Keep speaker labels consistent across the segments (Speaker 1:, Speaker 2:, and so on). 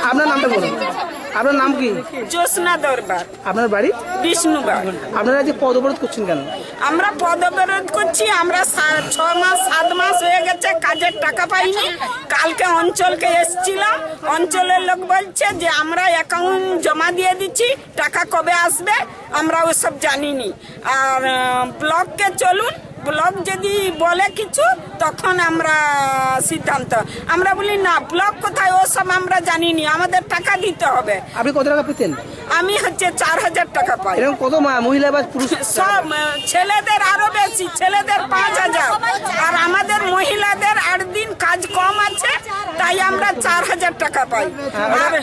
Speaker 1: আপনার নামটা বলুন। আপনার নাম কি?
Speaker 2: জ্যোৎস্না দরবার,
Speaker 1: আপনার বাড়ি?
Speaker 2: বিষ্ণুবার।
Speaker 1: আপনারা যে পদ অবরোধ করছেন কেন?
Speaker 2: আমরা পদবরোধ করছি, আমরা 6 মাস 7 মাস হয়ে গেছে কাজের টাকা পাইনি। কালকে অঞ্চলকে এসছিলাম, অঞ্চলের লোক বলছে যে আমরা অ্যাকাউন্ট জমা দিয়ে দিচ্ছি, টাকা কবে আসবে আমরা ওসব জানিনি। আর ব্লককে চলুন, ব্লক যদি বলে কিছু তখন আমরা সিদ্ধান্ত। আমরা বলি না, ব্লক কোথায় ওসব আমরা জানিনি, আমাদের টাকা দিতে হবে।
Speaker 1: আপনি কত টাকা পেতেন?
Speaker 2: আমি 4000 টাকা পাই।
Speaker 1: এরকম কত মহিলা বা পুরুষ?
Speaker 2: সব ছেলেদের আরো বেশি, ছেলেদের 5000, আর আমাদের মহিলাদের 8 দিন কাজ কম আছে, তাই আমরা 4000 টাকা পাই। আর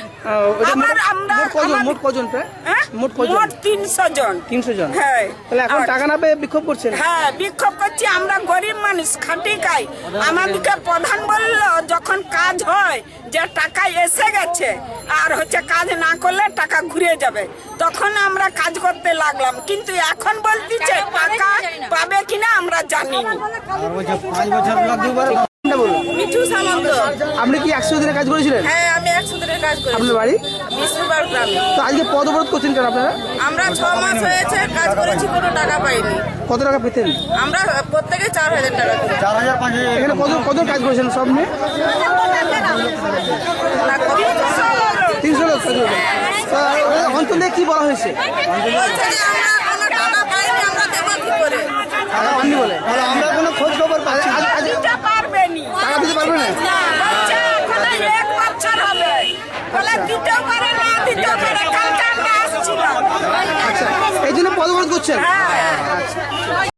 Speaker 2: আবার আমরা
Speaker 1: মোট কজন প্রায়?
Speaker 2: হ্যাঁ?
Speaker 1: মোট কজন?
Speaker 2: মোট 300 জন।
Speaker 1: 300 জন?
Speaker 2: হ্যাঁ।
Speaker 1: তাহলে এখন
Speaker 2: আর-
Speaker 1: টাকা না পেয়ে বিক্ষোভ করছেন?
Speaker 2: হ্যাঁ, বিক্ষোভ করছি। আমরা গরিব মানুষ, খাটি খাই। আমাদেরকে প্রধান বলল যখন কাজ হয় যে টাকা এসে গেছে, আর কাজ না করলে টাকা ঘুরে যাবে, তখন আমরা কাজ করতে লাগলাম। কিন্তু এখন বলতেছে টাকা পাবে কিনা আমরা জানি না।
Speaker 1: নামটা বলুন।
Speaker 2: মিঠু সামন্ত।
Speaker 1: আপনি কি 100 দিনের কাজ করেছিলেন?
Speaker 2: হ্যাঁ, আমি 100 দিনের কাজ করি।
Speaker 1: আপনার বাড়ি?
Speaker 2: বিষ্ণুবার গ্রামে।
Speaker 1: তো আজকে পদ অবরোধ করছেন কেন আপনারা?
Speaker 2: আমরা 6 মাস হয়েছে কাজ করেছি, কোনো টাকা পাইনি।
Speaker 1: কত টাকা পেতেন?
Speaker 2: আমরা প্রত্যেকে 4000 টাকা করি।
Speaker 1: এখানে কজন কাজ করেছেন সব নিয়ে? 300 লোক কাজ করেছেন। তা অঞ্চলে কি বলা হয়েছে?
Speaker 2: বলছে যে আমরা কোনো টাকা পাইনি, আমরা দেবো কি করে?
Speaker 1: টাকা পাননি বলে? আমরা কোনো খোঁজ খবর পাচ্ছি না।
Speaker 2: দিতে পারবেনি।
Speaker 1: টাকা দিতে পারবে না?
Speaker 2: বলছে এখনো 1 বছর হবে, বলে দিতেও পারে না দিতেও পারে। কালকে আমরা আসছিলাম।
Speaker 1: আচ্ছা, এই জন্য পদ অবরোধ করছেন?
Speaker 2: হ্যাঁ,